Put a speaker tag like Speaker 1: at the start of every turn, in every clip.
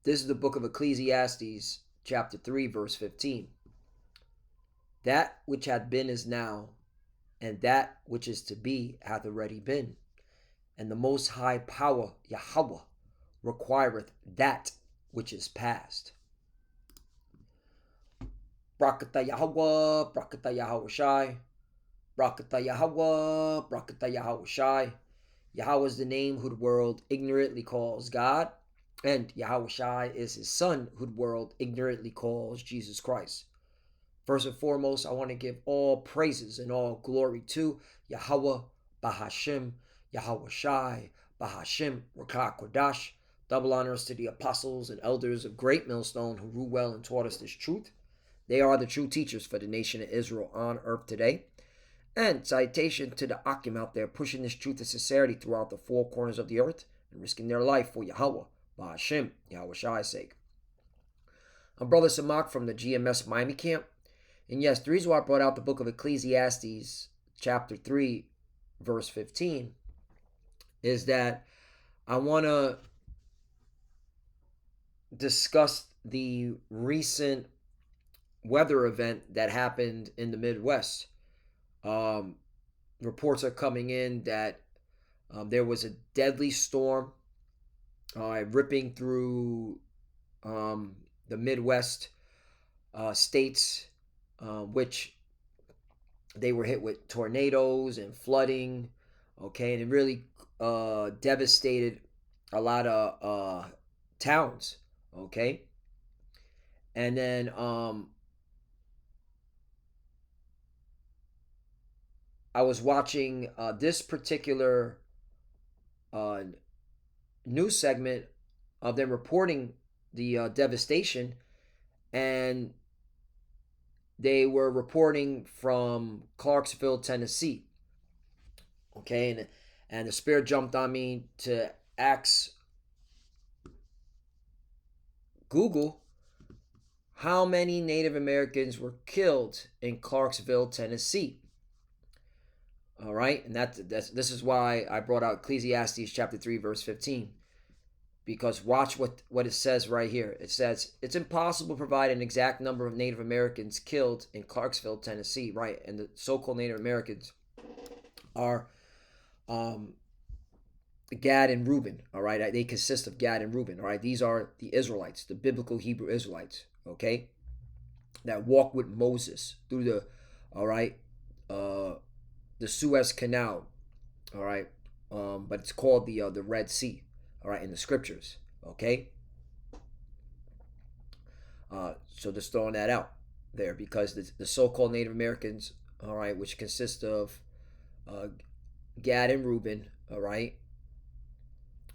Speaker 1: This is the book of Ecclesiastes, chapter 3, verse 15. That which hath been is now, and that which is to be hath already been. And the Most High Power, Yahweh, requireth that which is past. Brakata Yahweh, Brakata Yahweh Shai, Brakata Yahweh, Brakata Yahweh Shai. Yahweh is the name who the world ignorantly calls God, and Yahweh Shai is his son who the world ignorantly calls Jesus Christ. First and foremost, I want to give all praises and all glory to Yahweh, Bahashim, Yahweh Shai, Bahashim, Rakah Kodash. Double honors to the apostles and elders of Great Millstone who rule well and taught us this truth. They are the true teachers for the nation of Israel on earth today. And citation to the Akim out there pushing this truth of sincerity throughout the four corners of the earth and risking their life for Yahweh, Bahashim, Yahweh Shai's sake. I'm Brother Samak from the GMS Miami camp. And yes, the reason why I brought out the book of Ecclesiastes, chapter 3, verse 15, is that I want to discuss the recent weather event that happened in the Midwest. Reports are coming in that there was a deadly storm ripping through the Midwest states, which they were hit with tornadoes and flooding, okay, and it really devastated a lot of towns, okay. And then I was watching this particular news segment of them reporting the devastation, and they were reporting from Clarksville, Tennessee. Okay, and the spirit jumped on me to ask Google how many Native Americans were killed in Clarksville, Tennessee. All right, and this is why I brought out Ecclesiastes chapter 3, verse 15. Because watch what it says right here. It says, it's impossible to provide an exact number of Native Americans killed in Clarksville, Tennessee, right? And the so-called Native Americans are Gad and Reuben, all right? They consist of Gad and Reuben, all right? These are the Israelites, the biblical Hebrew Israelites, okay? That walk with Moses through the, all right, the Suez Canal, all right? But it's called the Red Sea, all right, in the scriptures, okay? So just throwing that out there, because the so-called Native Americans, all right, which consist of Gad and Reuben, all right,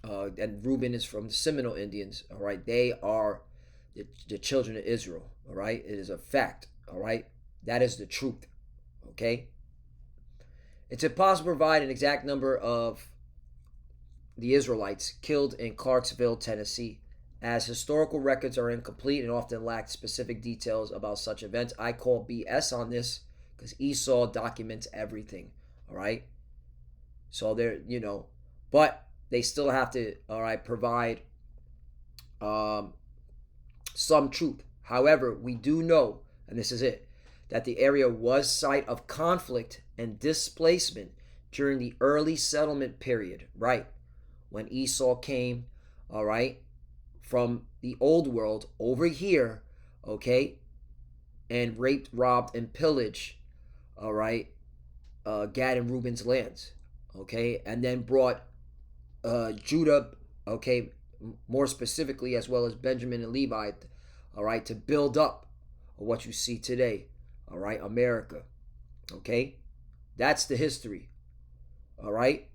Speaker 1: and Reuben is from the Seminole Indians, all right, they are the children of Israel, all right, it is a fact, all right, that is the truth, okay. It's impossible to provide an exact number of the Israelites killed in Clarksville, Tennessee, as historical records are incomplete and often lack specific details about such events. I call BS on this because Esau documents everything, all right? So they're, but they still have to, all right, provide some truth. However, we do know, and this is it, that the area was site of conflict and displacement during the early settlement period, right? When Esau came, all right, from the old world over here, okay, and raped, robbed, and pillaged, all right, Gad and Reuben's lands, okay, and then brought Judah, okay, more specifically, as well as Benjamin and Levi, all right, to build up what you see today, all right, America, okay, that's the history, all right.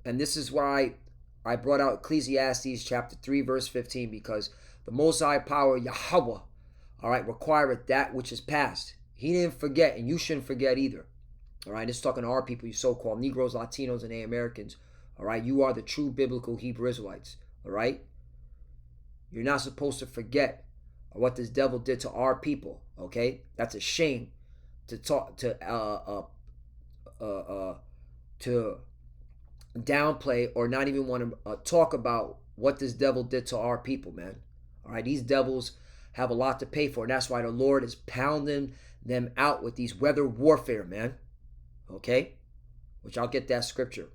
Speaker 1: And this is why I brought out Ecclesiastes chapter 3, verse 15, because the Most High Power, Yahweh, all right, requireth that which is past. He didn't forget, and you shouldn't forget either. All right, it's talking to our people, you so-called Negroes, Latinos, and Americans. All right, you are the true biblical Hebrew Israelites. All right, you're not supposed to forget what this devil did to our people. Okay, that's a shame to talk to downplay or not even want to talk about what this devil did to our people, man. All right, these devils have a lot to pay for, and that's why the Lord is pounding them out with these weather warfare, man. Okay, which I'll get that scripture.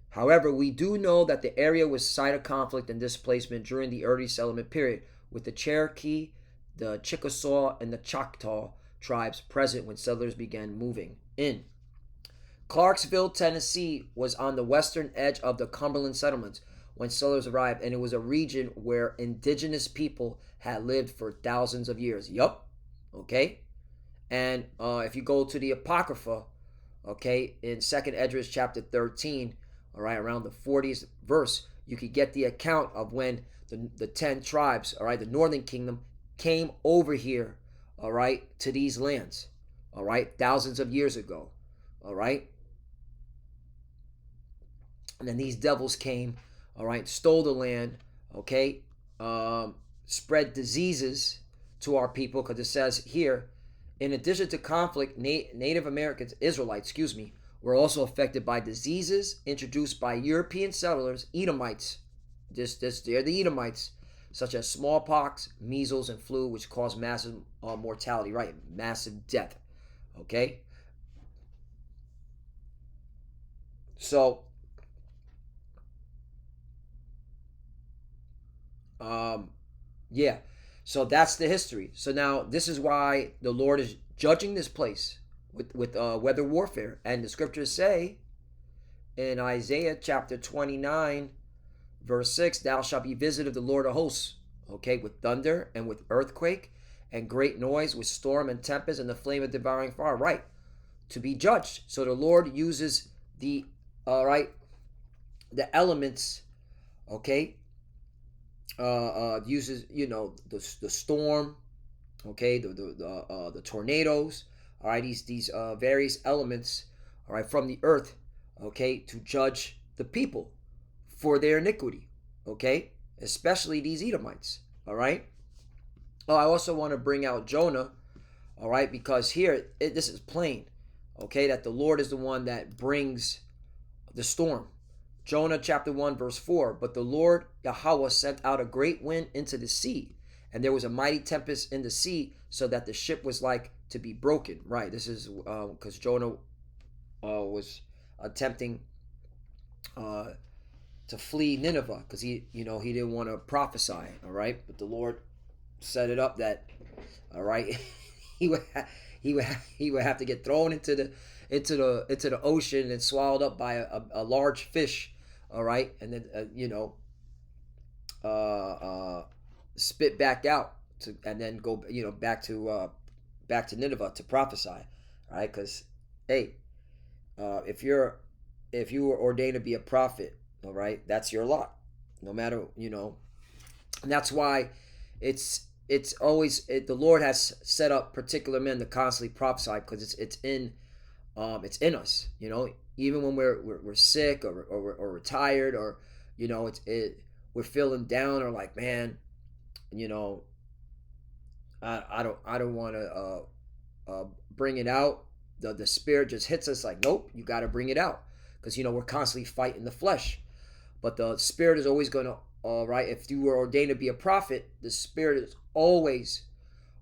Speaker 1: However, we do know that the area was site of conflict and displacement during the early settlement period, with the Cherokee, the Chickasaw, and the Choctaw tribes present when settlers began moving in. Clarksville, Tennessee was on the western edge of the Cumberland settlements when settlers arrived, and it was a region where indigenous people had lived for thousands of years. Yup. Okay. And if you go to the Apocrypha, okay, in 2nd Esdras chapter 13, all right, around the 40th verse, you could get the account of when the 10 tribes, all right, the northern kingdom came over here, all right, to these lands, all right, thousands of years ago, all right. And then these devils came, all right, stole the land, okay, spread diseases to our people, because it says here, in addition to conflict, Native Americans, Israelites, excuse me, were also affected by diseases introduced by European settlers, Edomites. They're the Edomites, such as smallpox, measles, and flu, which caused massive mortality, right? Massive death. Okay? So, yeah. So that's the history. So now this is why the Lord is judging this place with weather warfare. And the scriptures say in Isaiah chapter 29, verse 6, thou shalt be visited of the Lord of hosts, okay, with thunder and with earthquake and great noise, with storm and tempest and the flame of devouring fire, right, to be judged. So the Lord uses the, the elements, okay, uses, the storm, okay, the tornadoes, all right, these various elements, all right, from the earth, okay, to judge the people for their iniquity, okay, especially these Edomites, all right. Oh, I also want to bring out Jonah, all right, because here this is plain, okay, that the Lord is the one that brings the storm. Jonah chapter 1 verse 4, but the Lord Yahweh sent out a great wind into the sea, and there was a mighty tempest in the sea, so that the ship was like to be broken. Right, this is because Jonah was attempting to flee Nineveh, because he didn't want to prophesy, all right, but the Lord set it up that, all right, he would have to get thrown into the ocean and swallowed up by a large fish, all right, and then spit back out and then go back to Nineveh to prophesy, all right, because hey, if you were ordained to be a prophet, all right, that's your lot, no matter, and that's why it's always the Lord has set up particular men to constantly prophesy, because it's in us, even when we're sick or retired, or we're feeling down, or like, man, I don't want to bring it out. The spirit just hits us like, nope, you got to bring it out, because we're constantly fighting the flesh, but the spirit is always going to, all right, if you were ordained to be a prophet, the spirit is always,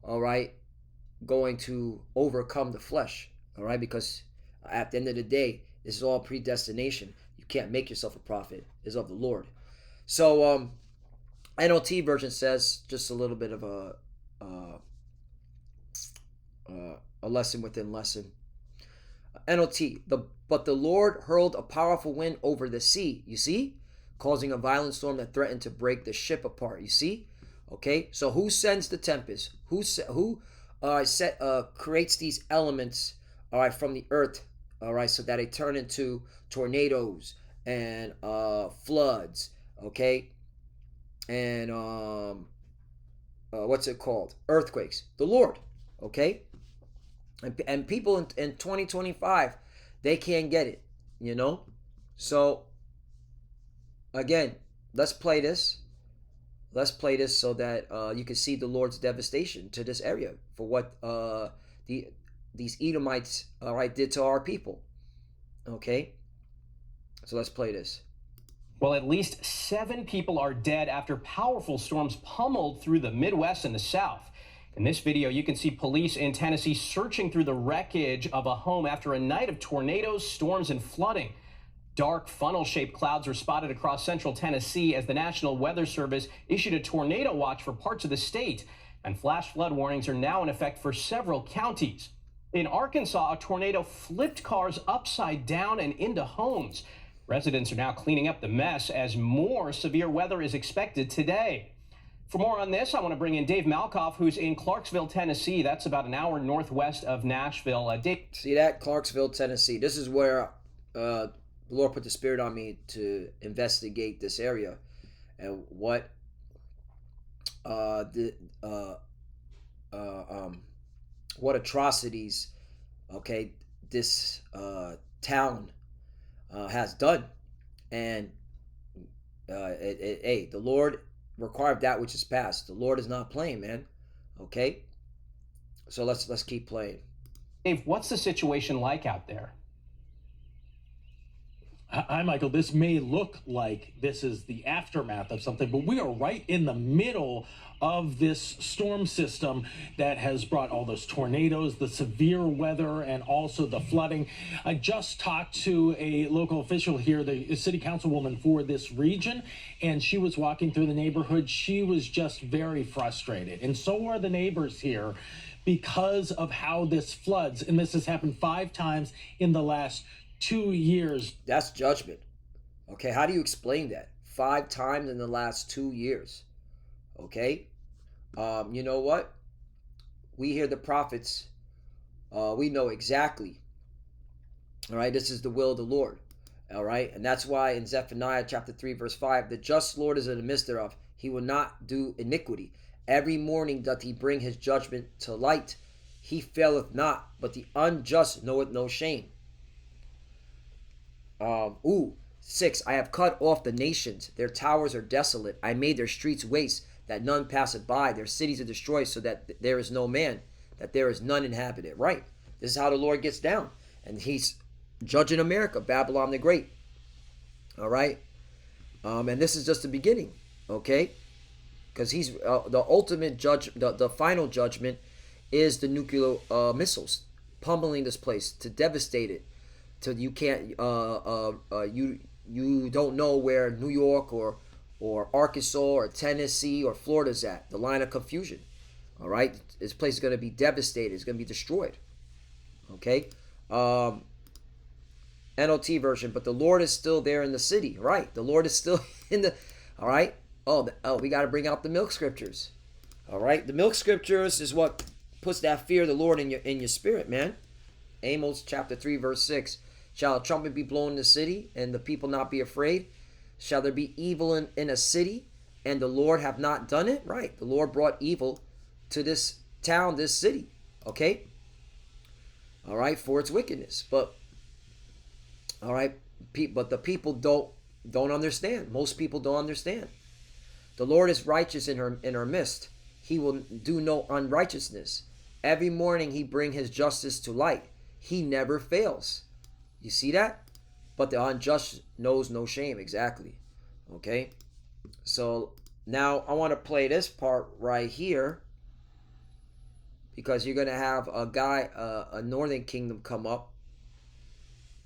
Speaker 1: all right, going to overcome the flesh, all right, because at the end of the day, this is all predestination. You can't make yourself a prophet. It's of the Lord. So NLT version says, just a little bit of a lesson within lesson. NLT, but the Lord hurled a powerful wind over the sea, you see, causing a violent storm that threatened to break the ship apart, you see. Okay, so who sends the tempest? Who creates these elements, all right, from the earth, all right, so that they turn into tornadoes and floods, okay, and what's it called? Earthquakes. The Lord, okay, and people in 2025, they can't get it, So again, let's play this. Let's play this so that you can see the Lord's devastation to this area for what these Edomites, all right, did to our people. Okay. So let's play this.
Speaker 2: Well, at least 7 people are dead after powerful storms pummeled through the Midwest and the South. In this video, you can see police in Tennessee searching through the wreckage of a home after a night of tornadoes, storms, and flooding. Dark funnel-shaped clouds were spotted across central Tennessee as the National Weather Service issued a tornado watch for parts of the state, and flash flood warnings are now in effect for several counties. In Arkansas, a tornado flipped cars upside down and into homes. Residents are now cleaning up the mess as more severe weather is expected today. For more on this, I want to bring in Dave Malkoff, who's in Clarksville, Tennessee. That's about an hour northwest of Nashville. Dave.
Speaker 1: See that? Clarksville, Tennessee. This is where the Lord put the Spirit on me to investigate this area and what what atrocities, okay, this town has done. And hey, the Lord required that which is past. The Lord is not playing, man. Okay, so let's keep playing.
Speaker 2: Dave, what's the situation like out there?
Speaker 3: Hi, Michael. This may look like this is the aftermath of something, but we are right in the middle of this storm system that has brought all those tornadoes, the severe weather, and also the flooding. I just talked to a local official here, the city councilwoman for this region, and she was walking through the neighborhood. She was just very frustrated, and so are the neighbors here because of how this floods. And this has happened 5 times in the last 2 years.
Speaker 1: That's judgment. Okay, how do you explain that? 5 times in the last 2 years. Okay, you know what? We hear the prophets. We know exactly. All right, this is the will of the Lord. All right, and that's why in Zephaniah chapter 3 verse 5, the just Lord is in the midst thereof. He will not do iniquity. Every morning doth he bring his judgment to light. He faileth not, but the unjust knoweth no shame. 6, I have cut off the nations. Their towers are desolate. I made their streets waste, that none passeth by. Their cities are destroyed, so that there is no man, that there is none inhabited. Right. This is how the Lord gets down. And he's judging America, Babylon the Great. All right. And this is just the beginning. Okay. Because he's the ultimate judge. The final judgment is the nuclear missiles pummeling this place to devastate it. Till you can't, you don't know where New York or Arkansas or Tennessee or Florida's at. The line of confusion. All right, this place is going to be devastated. It's going to be destroyed. Okay, NLT version. But the Lord is still there in the city. Right, the Lord is still in the. All right. We got to bring out the milk scriptures. All right, the milk scriptures is what puts that fear of the Lord in your spirit, man. Amos chapter 3 verse 6. Shall a trumpet be blown in the city, and the people not be afraid? Shall there be evil in a city, and the Lord have not done it? Right. The Lord brought evil to this town, this city. Okay. All right, for its wickedness. But all right, but the people don't understand. Most people don't understand. The Lord is righteous in her midst. He will do no unrighteousness. Every morning he bring his justice to light. He never fails. You see that? But the unjust knows no shame. Exactly. Okay. So now I want to play this part right here, because you're gonna have a guy, a Northern Kingdom, come up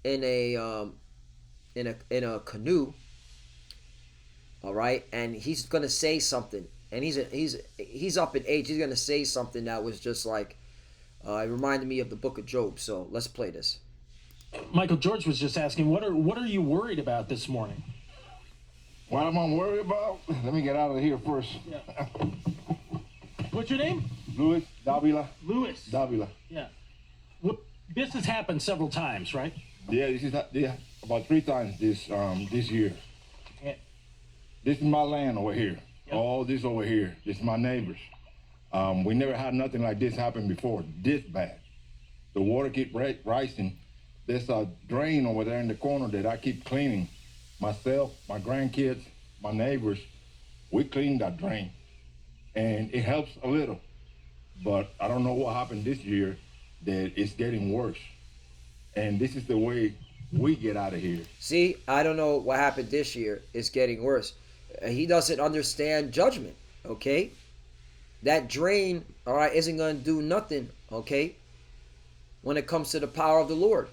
Speaker 1: in a canoe. All right, and he's gonna say something, and he's up in age. He's gonna say something that was just like, it reminded me of the book of Job. So let's play this.
Speaker 3: Michael, George was just asking, what are you worried about this morning?
Speaker 4: What am I worried about? Let me get out of here first.
Speaker 3: Yeah. What's your name?
Speaker 4: Louis Davila.
Speaker 3: Louis.
Speaker 4: Davila.
Speaker 3: Yeah. This has happened several times, right?
Speaker 4: Yeah, this is about 3 times this year.
Speaker 3: Yeah.
Speaker 4: This is my land over here.
Speaker 3: Yep.
Speaker 4: All this over here. This is my neighbors. We never had nothing like this happen before. This bad. The water keep rising. There's a drain over there in the corner that I keep cleaning. Myself, my grandkids, my neighbors, we clean that drain. And it helps a little. But I don't know what happened this year that it's getting worse. And this is the way we get out of here.
Speaker 1: See, I don't know what happened this year. It's getting worse. He doesn't understand judgment, okay? That drain, all right, isn't going to do nothing, okay, when it comes to the power of the Lord,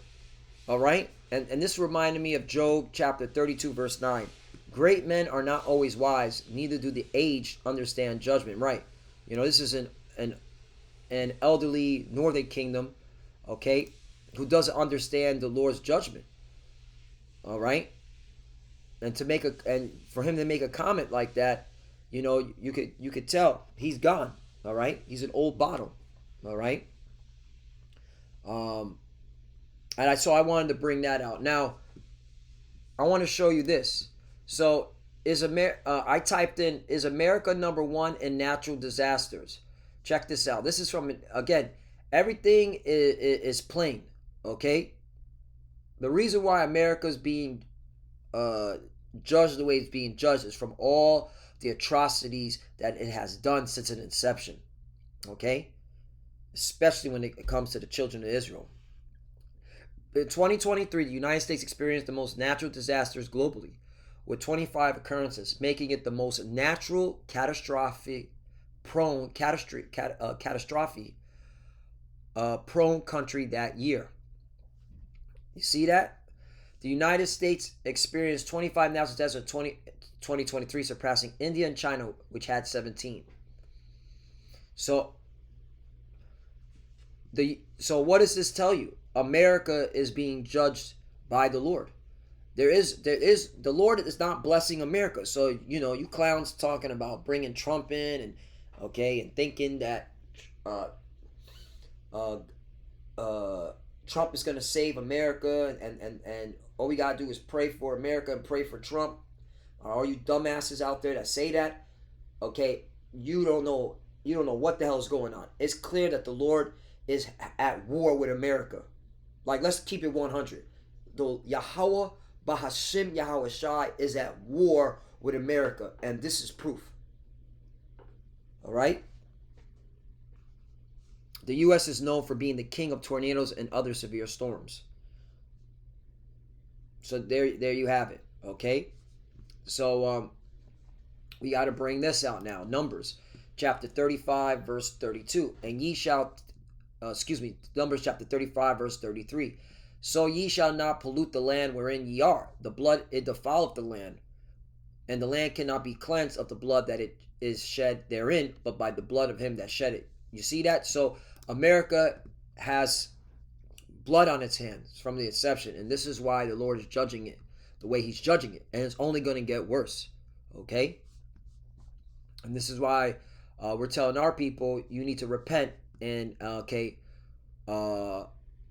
Speaker 1: all right? And this reminded me of Job chapter 32, verse 9. Great men are not always wise, neither do the aged understand judgment, right? You know, this is an elderly northern kingdom, okay, who doesn't understand the Lord's judgment, all right? And for him to make a comment like that, you know, you could tell he's gone, all right? He's an old bottle, all right? So I wanted to bring that out. Now, I want to show you this. So, I typed in, is America number one in natural disasters? Check this out. This is from, again, everything is plain, okay? The reason why America's being judged the way it's being judged is from all the atrocities that it has done since its inception, okay? Especially when it comes to the children of Israel. In 2023, the United States experienced the most natural disasters globally, with 25 occurrences, making it the most natural catastrophe prone country that year. You see that? The United States experienced 25 natural disasters in 2023, surpassing India and China, which had 17. So what does this tell you? America is being judged by the Lord. The Lord is not blessing America. So, you know, you clowns talking about bringing Trump in and thinking that Trump is going to save America and all we got to do is pray for America and pray for Trump. All you dumbasses out there that say that, okay, you don't know what the hell is going on. It's clear that the Lord is at war with America. Like, let's keep it 100. The Yahweh Bahashim Yahweh Shai is at war with America, and this is proof. All right? The U.S. is known for being the king of tornadoes and other severe storms. So there you have it, okay? So we got to bring this out now. Numbers chapter 35, verse 32. And ye shall, Numbers chapter 35, verse 33. So ye shall not pollute the land wherein ye are. The blood, it defileth the land. And the land cannot be cleansed of the blood that it is shed therein, but by the blood of him that shed it. You see that? So America has blood on its hands from the inception. And this is why the Lord is judging it the way he's judging it. And it's only going to get worse. Okay? And this is why we're telling our people, you need to repent and,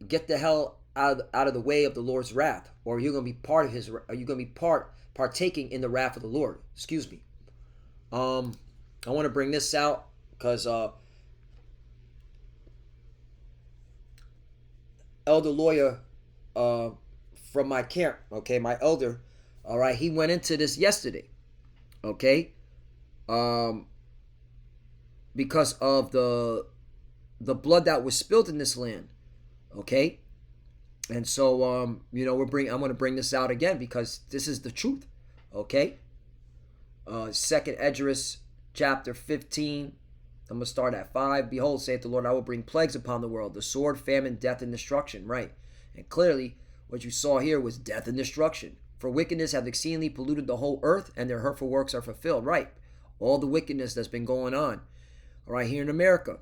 Speaker 1: get the hell out of the way of the Lord's wrath, or you're going to be part of his. You're going to be partaking in the wrath of the Lord. Excuse me. I want to bring this out because elder lawyer from my camp, okay, my elder, all right, he went into this yesterday, okay, because of the blood that was spilled in this land, okay. And so, I'm going to bring this out again because this is the truth, okay? 2nd Esdras, chapter 15. I'm going to start at 5. Behold, saith the Lord, I will bring plagues upon the world, the sword, famine, death, and destruction, right? And clearly, what you saw here was death and destruction. For wickedness hath exceedingly polluted the whole earth, and their hurtful works are fulfilled, right? All the wickedness that's been going on, all right, here in America,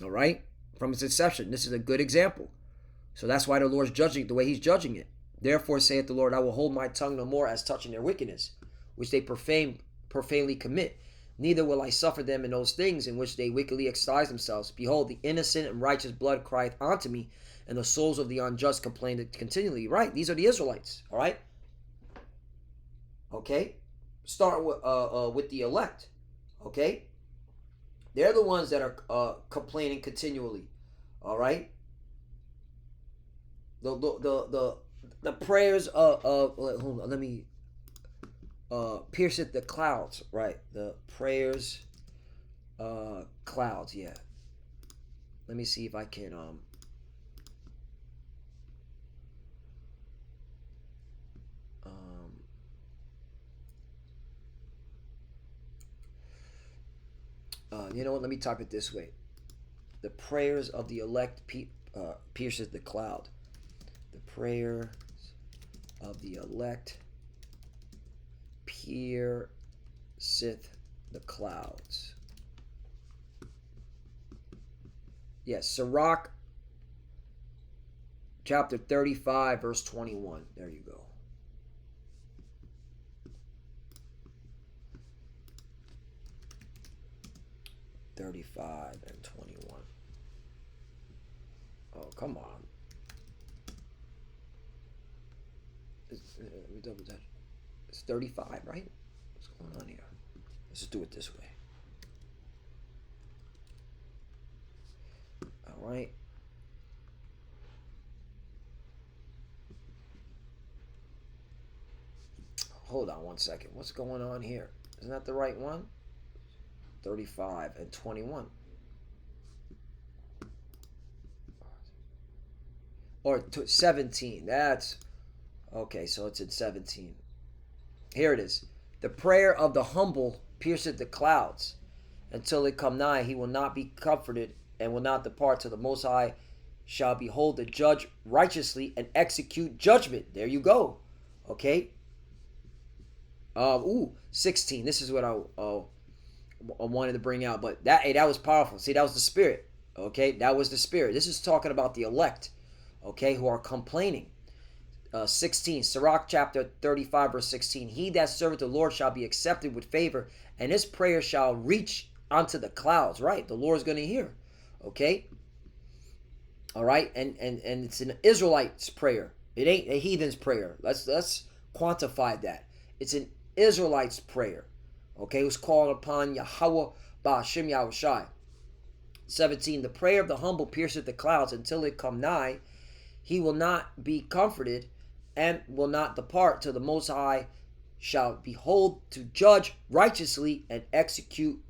Speaker 1: all right? From its inception, this is a good example. So that's why the Lord's judging it the way he's judging it. Therefore saith the Lord, I will hold my tongue no more as touching their wickedness, which they profanely commit. Neither will I suffer them in those things in which they wickedly exercise themselves. Behold, the innocent and righteous blood crieth unto me, and the souls of the unjust complain continually. Right? These are the Israelites. All right? Okay? Start with the elect. Okay? They're the ones that are complaining continually. All right? The prayers let me pierceth the clouds, right? The prayers clouds, yeah. Let me see if I can You know what? Let me type it this way. The prayers of the elect pierces the cloud. The prayers of the elect pierceth the clouds. Yes, Sirach chapter 35, verse 21. There you go. $35 and $21. Oh, come on. Let me double check. It's 35, right? What's going on here? Let's just do it this way. All right. Hold on one second. What's going on here? Isn't that the right one? 35 and 21. Or 17. That's okay, so it's in 17. Here it is. The prayer of the humble pierceth the clouds. Until it come nigh, he will not be comforted and will not depart till the Most High shall behold the judge righteously and execute judgment. There you go. Okay. 16. This is what I wanted to bring out, but that was powerful. See, that was the spirit. Okay, that was the spirit. This is talking about the elect, okay, who are complaining. 16, Sirach chapter 35, verse 16. He that serveth the Lord shall be accepted with favor, and his prayer shall reach unto the clouds. Right, the Lord's going to hear. Okay, all right, and it's an Israelite's prayer. It ain't a heathen's prayer. Let's quantify that. It's an Israelite's prayer. Okay, who's called upon Yahweh Ba'Shem Yahushai. 17, the prayer of the humble pierceth the clouds until it come nigh. He will not be comforted and will not depart till the Most High shall behold to judge righteously and execute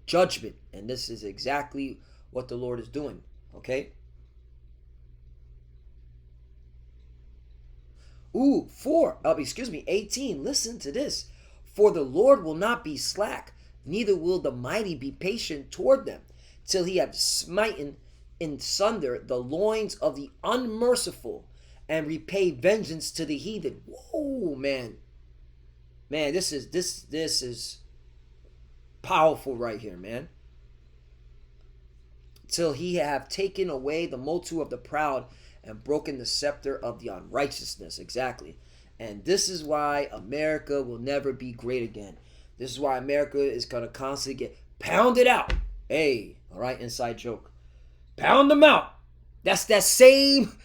Speaker 1: judgment. And this is exactly what the Lord is doing. Okay. 18. Listen to this. For the Lord will not be slack, neither will the mighty be patient toward them, till he have smitten in sunder the loins of the unmerciful, and repay vengeance to the heathen. Whoa, man. Man, this is powerful right here, man. Till he have taken away the multitude of the proud and broken the scepter of the unrighteousness. Exactly. And this is why America will never be great again. This is why America is going to constantly get pounded out. Hey, all right, inside joke. Pound them out. That's that same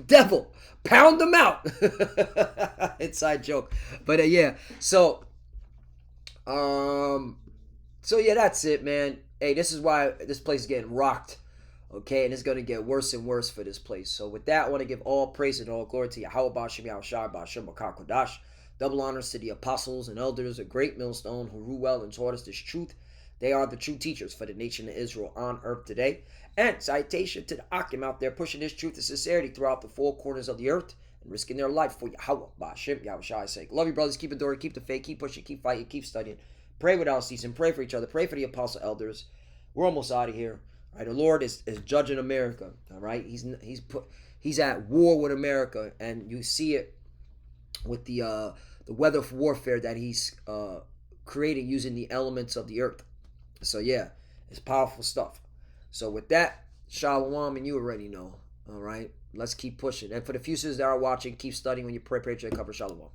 Speaker 1: devil. Pound them out. Inside joke. But yeah, so yeah, that's it, man. Hey, this is why this place is getting rocked. Okay, and it's going to get worse and worse for this place. So with that, I want to give all praise and all glory to Yahweh Ba'Shem Yahushai Ba'Shem Kodash. Double honors to the apostles and elders, a great millstone who rule well and taught us this truth. They are the true teachers for the nation of Israel on earth today. And citation to the Akim out there pushing this truth and sincerity throughout the four corners of the earth and risking their life for Yahweh Ba'Shem Yahushai's sake. Love you, brothers. Keep enduring, keep the faith, keep pushing, keep fighting, keep studying. Pray without ceasing. Pray for each other. Pray for the apostle elders. We're almost out of here. All right, the Lord is judging America. All right, he's at war with America, and you see it with the weather warfare that he's creating using the elements of the earth. So yeah, it's powerful stuff. So with that, shalom, and you already know. All right, let's keep pushing. And for the few sisters that are watching, keep studying when you pray to cover shalom.